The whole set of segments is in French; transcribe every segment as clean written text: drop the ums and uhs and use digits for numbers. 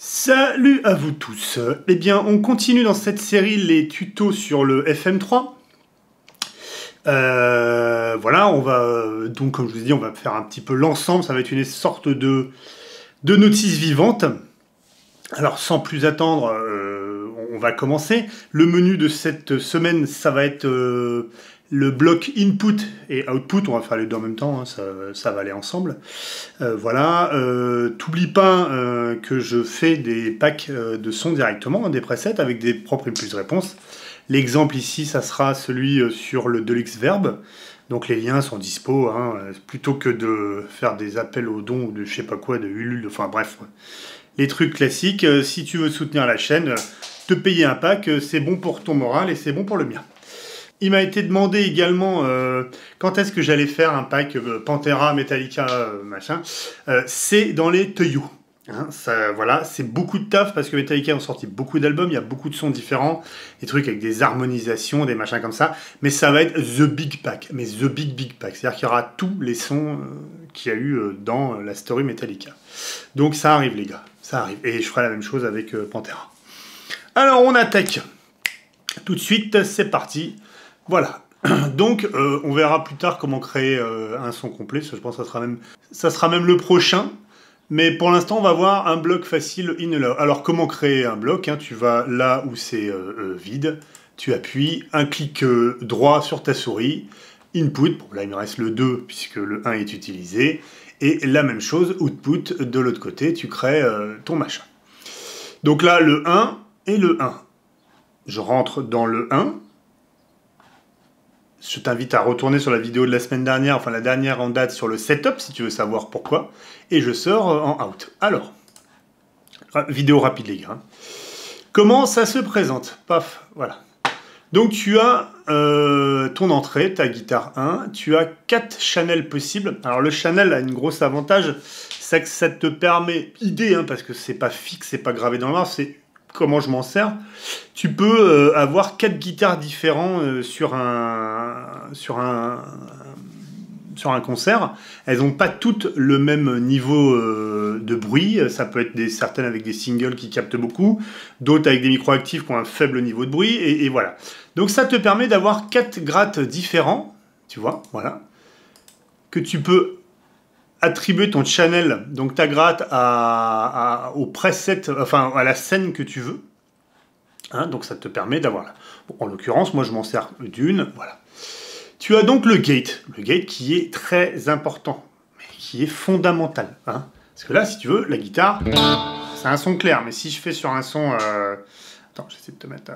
Salut à vous tous. Eh bien, on continue dans cette série les tutos sur le FM3. Voilà, on va donc, comme je vous ai dit, on va faire un petit peu l'ensemble. Ça va être une sorte de notice vivante. Alors, sans plus attendre, on va commencer. Le menu de cette semaine, ça va être le bloc input et output. On va faire les deux en même temps, hein, ça va aller ensemble. Voilà. T'oublies pas que je fais des packs de sons directement, hein, des presets avec des propres impulses de réponse. L'exemple ici, ça sera celui sur le Deluxe Verb. Donc les liens sont dispo, hein, plutôt que de faire des appels aux dons ou de je sais pas quoi, de Ulule, enfin bref. Les trucs classiques, si tu veux soutenir la chaîne, te payer un pack, c'est bon pour ton moral et c'est bon pour le mien. Il m'a été demandé également quand est-ce que j'allais faire un pack Pantera, Metallica, machin. C'est dans les tuyaux. Hein, voilà, c'est beaucoup de taf parce que Metallica ont sorti beaucoup d'albums, il y a beaucoup de sons différents, des trucs avec des harmonisations, des machins comme ça, mais ça va être The Big Pack, mais The Big Pack, c'est-à-dire qu'il y aura tous les sons qu'il y a eu dans la story Metallica. Donc ça arrive les gars, ça arrive, et je ferai la même chose avec Pantera. Alors on attaque, tout de suite, c'est parti, voilà. Donc on verra plus tard comment créer un son complet, je pense que ça sera même le prochain. Mais pour l'instant, on va voir un bloc facile in allow. Alors, comment créer un bloc, hein? Tu vas là où c'est vide, tu appuies, un clic droit sur ta souris, input, bon là il me reste le 2 puisque le 1 est utilisé, et la même chose, output, de l'autre côté, tu crées ton machin. Donc là, le 1 et le 1. Je rentre dans le 1. Je t'invite à retourner sur la vidéo de la semaine dernière, enfin la dernière en date sur le setup, si tu veux savoir pourquoi. Et je sors en out. Alors, vidéo rapide les gars. Comment ça se présente? Paf, voilà. Donc tu as ton entrée, ta guitare 1, tu as 4 channels possibles. Alors le channel a une grosse avantage, c'est que ça te permet, idée, hein, parce que c'est pas fixe, c'est pas gravé dans le marbre, c'est comment je m'en sers. Tu peux avoir 4 guitares différents sur un concert. Elles n'ont pas toutes le même niveau de bruit. Ça peut être certaines avec des singles qui captent beaucoup, d'autres avec des micro-actifs qui ont un faible niveau de bruit, et voilà. Donc ça te permet d'avoir 4 grattes différents, tu vois, voilà, que tu peux attribuer ton channel, donc ta gratte au preset, enfin à la scène que tu veux. Hein, donc ça te permet d'avoir... Bon, en l'occurrence, moi je m'en sers d'une, voilà. Tu as donc le gate qui est très important, mais qui est fondamental. Hein, parce que là, si tu veux, la guitare, c'est un son clair, mais si je fais sur un son... Attends, j'essaie de te mettre...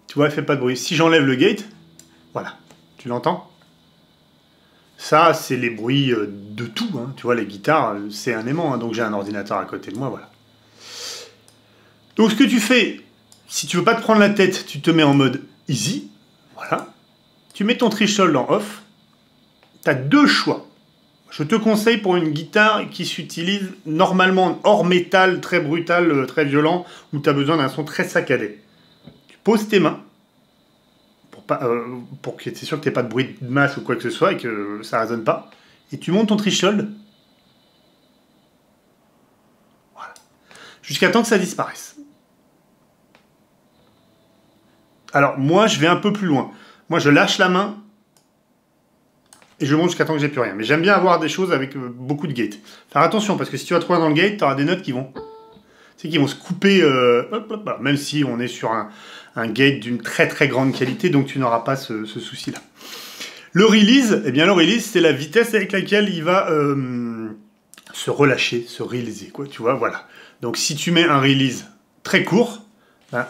Tu vois, elle fait pas de bruit. Si j'enlève le gate, voilà, tu l'entends? Ça, c'est les bruits de tout. Hein. Tu vois, les guitares, c'est un aimant. Hein. Donc, j'ai un ordinateur à côté de moi, voilà. Donc, ce que tu fais, si tu veux pas te prendre la tête, tu te mets en mode easy. Voilà. Tu mets ton threshold en off. Tu as deux choix. Je te conseille pour une guitare qui s'utilise normalement hors métal, très brutal, très violent, où tu as besoin d'un son très saccadé. Tu poses tes mains. Pour que tu es sûr que tu n'aies pas de bruit de masse ou quoi que ce soit et que ça ne résonne pas. Et tu montes ton threshold. Voilà. Jusqu'à temps que ça disparaisse. Alors, moi, je vais un peu plus loin. Moi, je lâche la main et je monte jusqu'à temps que j'ai plus rien. Mais j'aime bien avoir des choses avec beaucoup de gates. Faire attention, parce que si tu vas trop dans le gate, tu auras des notes qui vont... C'est qui vont se couper, même si on est sur un gate d'une très très grande qualité, donc tu n'auras pas ce souci-là. Le release, eh bien le release, c'est la vitesse avec laquelle il va se relâcher, se réaliser, quoi, tu vois, voilà. Donc si tu mets un release très court, ben,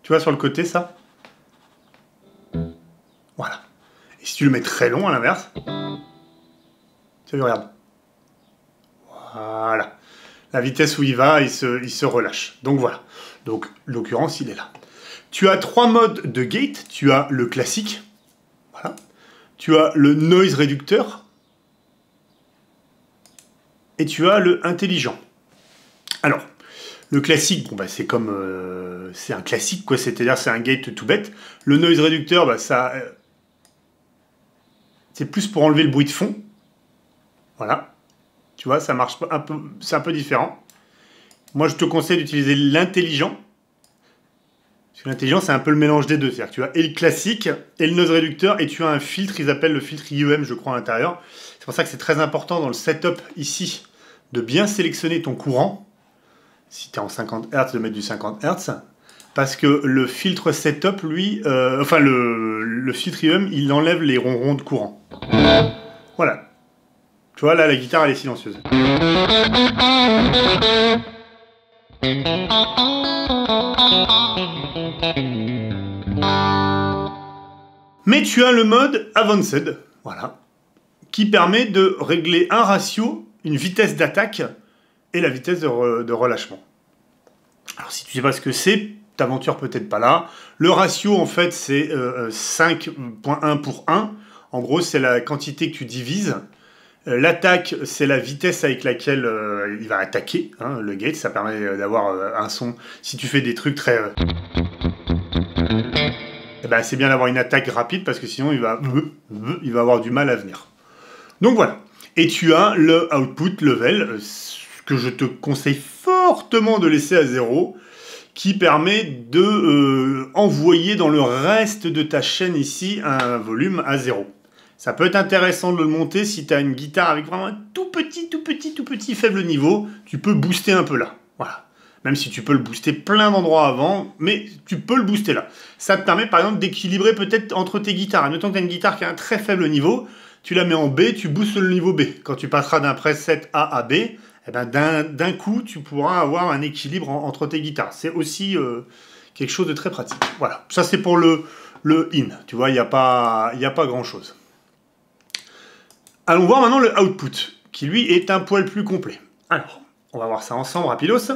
tu vois sur le côté ça, voilà. Et si tu le mets très long à l'inverse, tu vois, regarde. Voilà. La vitesse où il va, il se relâche. Donc voilà. Donc, l'occurrence, il est là. Tu as 3 modes de gate. Tu as le classique. Voilà. Tu as le noise réducteur. Et tu as le intelligent. Alors, le classique, bon, bah, c'est comme... c'est un classique, quoi. C'est-à-dire, c'est un gate tout bête. Le noise réducteur, bah, ça... c'était plus pour enlever le bruit de fond. Voilà. Tu vois, ça marche un peu, c'est un peu différent. Moi, je te conseille d'utiliser l'intelligent. Parce que l'intelligent, c'est un peu le mélange des deux. C'est-à-dire que tu as et le classique et le noise réducteur et tu as un filtre, ils appellent le filtre IEM, je crois, à l'intérieur. C'est pour ça que c'est très important dans le setup ici de bien sélectionner ton courant. Si tu es en 50 Hz, de mettre du 50 Hz. Parce que le filtre setup, lui, enfin le filtre IEM, il enlève les ronrons de courant. Voilà. Tu vois, là, la guitare, elle est silencieuse. Mais tu as le mode Advanced, voilà, qui permet de régler un ratio, une vitesse d'attaque et la vitesse de relâchement. Alors si tu sais pas ce que c'est, t'aventures peut-être pas là. Le ratio en fait c'est 5.1 pour 1. En gros c'est la quantité que tu divises. L'attaque c'est la vitesse avec laquelle il va attaquer. Hein, le gate, ça permet d'avoir un son. Si tu fais des trucs très... eh ben, c'est bien d'avoir une attaque rapide parce que sinon il va avoir du mal à venir. Donc voilà. Et tu as le output level que je te conseille fortement de laisser à 0 qui permet de envoyer dans le reste de ta chaîne ici un volume à 0. Ça peut être intéressant de le monter si tu as une guitare avec vraiment un tout petit faible niveau. Tu peux booster un peu là. Voilà. Même si tu peux le booster plein d'endroits avant, mais tu peux le booster là. Ça te permet par exemple d'équilibrer peut-être entre tes guitares. Admettons que tu as une guitare qui a un très faible niveau, tu la mets en B, tu boostes le niveau B. Quand tu passeras d'un preset A à B, eh ben d'un coup, tu pourras avoir un équilibre entre tes guitares. C'est aussi quelque chose de très pratique. Voilà, ça c'est pour le in. Tu vois, il n'y a pas grand-chose. Allons voir maintenant le output, qui lui est un poil plus complet. Alors, on va voir ça ensemble, rapidos.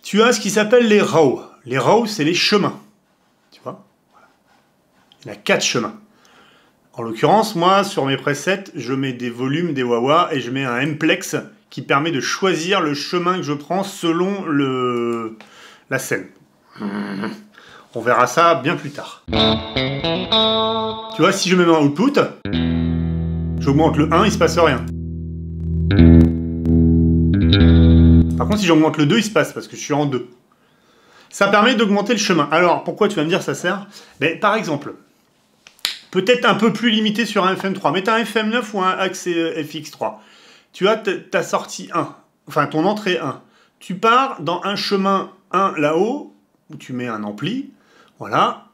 Tu as ce qui s'appelle les raws. Les raws, c'est les chemins. Tu vois, voilà. Il y a 4 chemins. En l'occurrence, moi, sur mes presets, je mets des volumes, des wah-wah, et je mets un M-plex qui permet de choisir le chemin que je prends selon la scène. On verra ça bien plus tard. Tu vois, si je mets mon output, j'augmente le 1, il se passe rien. Par contre, si j'augmente le 2, il se passe, parce que je suis en 2. Ça permet d'augmenter le chemin. Alors, pourquoi tu vas me dire ça sert? Ben, par exemple, peut-être un peu plus limité sur un FM3, mais tu as un FM9 ou un Axe FX3. Tu as ta sortie 1, enfin ton entrée 1. Tu pars dans un chemin 1 là-haut, où tu mets un ampli, voilà,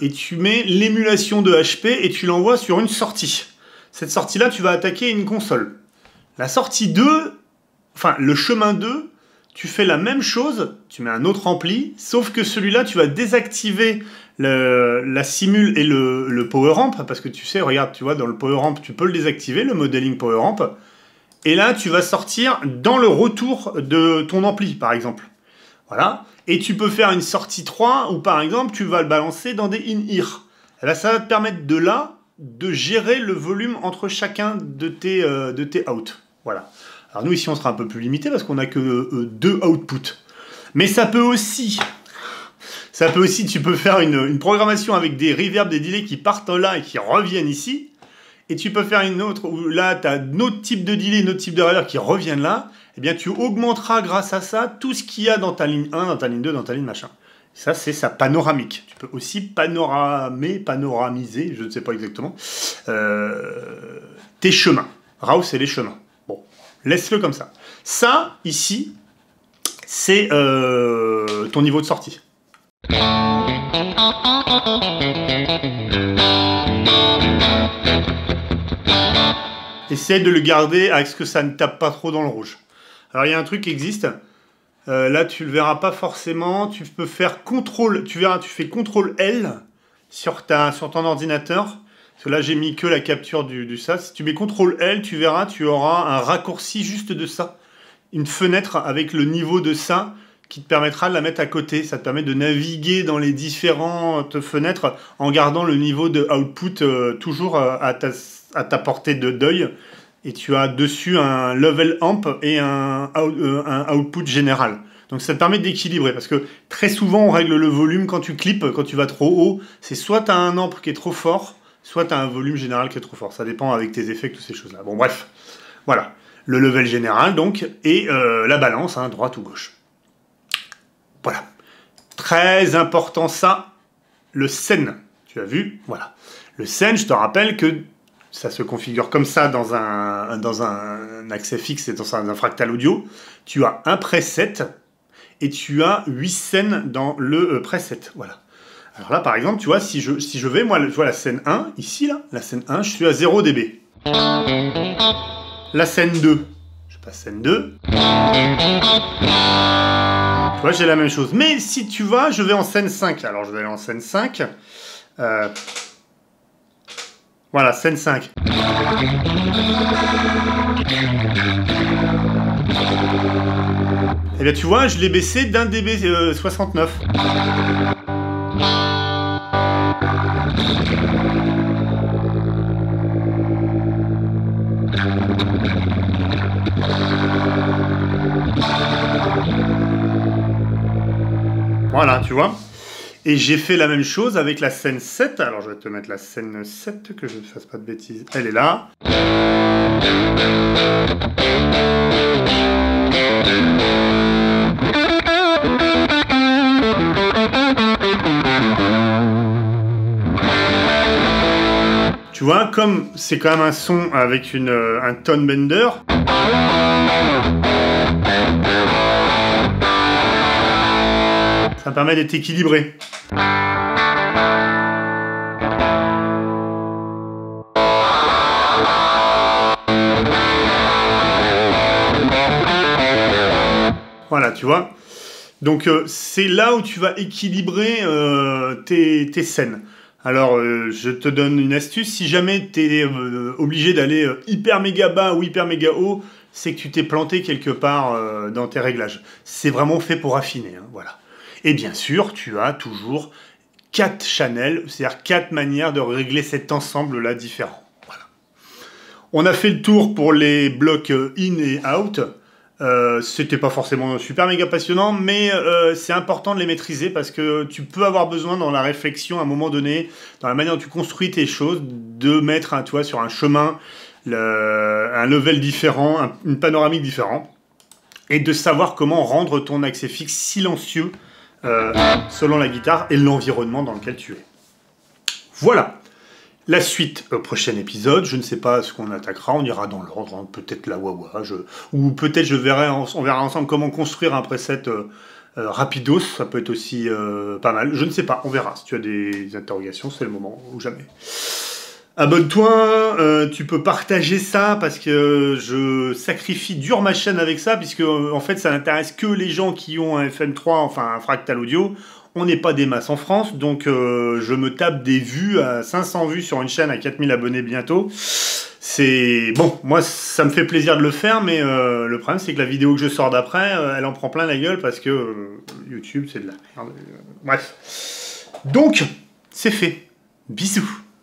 et tu mets l'émulation de HP et tu l'envoies sur une sortie. Cette sortie-là, tu vas attaquer une console. La sortie 2, enfin le chemin 2, tu fais la même chose, tu mets un autre ampli, sauf que celui-là, tu vas désactiver la simule et le power amp, parce que tu sais, regarde, tu vois, dans le power amp, tu peux le désactiver, le modeling power amp, et là, tu vas sortir dans le retour de ton ampli, par exemple. Voilà, et tu peux faire une sortie 3, où par exemple, tu vas le balancer dans des in-ear. Et là, ça va te permettre de là, de gérer le volume entre chacun de tes out. Voilà. Alors nous, ici, on sera un peu plus limité, parce qu'on n'a que 2 outputs. Mais ça peut aussi, tu peux faire une programmation avec des reverbs, des delays qui partent là et qui reviennent ici. Et tu peux faire une autre où là, tu as un autre type de delay, un autre type de reverb qui reviennent là. Eh bien, tu augmenteras grâce à ça tout ce qu'il y a dans ta ligne 1, dans ta ligne 2, dans ta ligne machin. Ça, c'est sa panoramique. Tu peux aussi panoramiser, je ne sais pas exactement, tes chemins. Raw, c'est les chemins. Bon, laisse-le comme ça. Ça, ici, c'est ton niveau de sortie. Essaye de le garder avec ce que ça ne tape pas trop dans le rouge. Alors il y a un truc qui existe. Là tu le verras pas forcément. Tu peux faire CTRL. Tu verras, tu fais CTRL L sur ton ordinateur. Parce que là j'ai mis que la capture du ça. Si tu mets CTRL L, tu verras, tu auras un raccourci juste de ça. Une fenêtre avec le niveau de ça qui te permettra de la mettre à côté. Ça te permet de naviguer dans les différentes fenêtres en gardant le niveau de output toujours à ta portée d'œil. Et tu as dessus un level amp et un output général. Donc ça te permet d'équilibrer. Parce que très souvent, on règle le volume quand tu clips, quand tu vas trop haut. C'est soit tu as un amp qui est trop fort, soit tu as un volume général qui est trop fort. Ça dépend avec tes effets, toutes ces choses-là. Bon, bref, voilà. Le level général, donc, et la balance, hein, droite ou gauche. Voilà. Très important, ça, le Sen. Tu as vu? Voilà. Le Sen, je te rappelle que ça se configure comme ça dans un accès fixe et dans un fractal audio. Tu as un preset et tu as 8 scènes dans le preset. Voilà. Alors là, par exemple, tu vois, si je vais, moi, je vois la scène 1, ici, là, la scène 1, je suis à 0 dB. La scène 2, je passe scène 2. Tu vois, j'ai la même chose. Mais si tu vois, je vais en scène 5. Alors, je vais aller en scène 5. Voilà, scène 5. Et bien, tu vois, je l'ai baissé d'un dB 69. Voilà, tu vois. Et j'ai fait la même chose avec la scène 7. Alors, je vais te mettre la scène 7, que je ne fasse pas de bêtises. Elle est là. Tu vois, comme c'est quand même un son avec un tone bender. Ça me permet d'être équilibré. Voilà, tu vois. Donc, c'est là où tu vas équilibrer tes scènes. Alors, je te donne une astuce. Si jamais tu es obligé d'aller hyper méga bas ou hyper méga haut, c'est que tu t'es planté quelque part dans tes réglages. C'est vraiment fait pour affiner, hein, voilà. Et bien sûr, tu as toujours 4 channels, c'est-à-dire 4 manières de régler cet ensemble-là différent. Voilà. On a fait le tour pour les blocs in et out. C'était pas forcément super méga passionnant, mais c'est important de les maîtriser parce que tu peux avoir besoin dans la réflexion à un moment donné, dans la manière dont tu construis tes choses, de mettre tu vois, sur un chemin un level différent, une panoramique différente, et de savoir comment rendre ton accès fixe silencieux selon la guitare et l'environnement dans lequel tu es. Voilà. La suite au prochain épisode, je ne sais pas ce qu'on attaquera, on ira dans l'ordre, hein, peut-être la wah-wah, ou peut-être on verra ensemble comment construire un preset rapidos, ça peut être aussi pas mal, je ne sais pas, on verra. Si tu as des interrogations, c'est le moment ou jamais. Abonne-toi, tu peux partager ça parce que je sacrifie dur ma chaîne avec ça, puisque en fait ça n'intéresse que les gens qui ont un FM3, enfin un fractal audio. On n'est pas des masses en France, donc je me tape des vues à 500 vues sur une chaîne à 4000 abonnés bientôt. C'est bon, moi ça me fait plaisir de le faire, mais le problème c'est que la vidéo que je sors d'après, elle en prend plein la gueule parce que YouTube c'est de la merde. Bref. Donc, c'est fait. Bisous.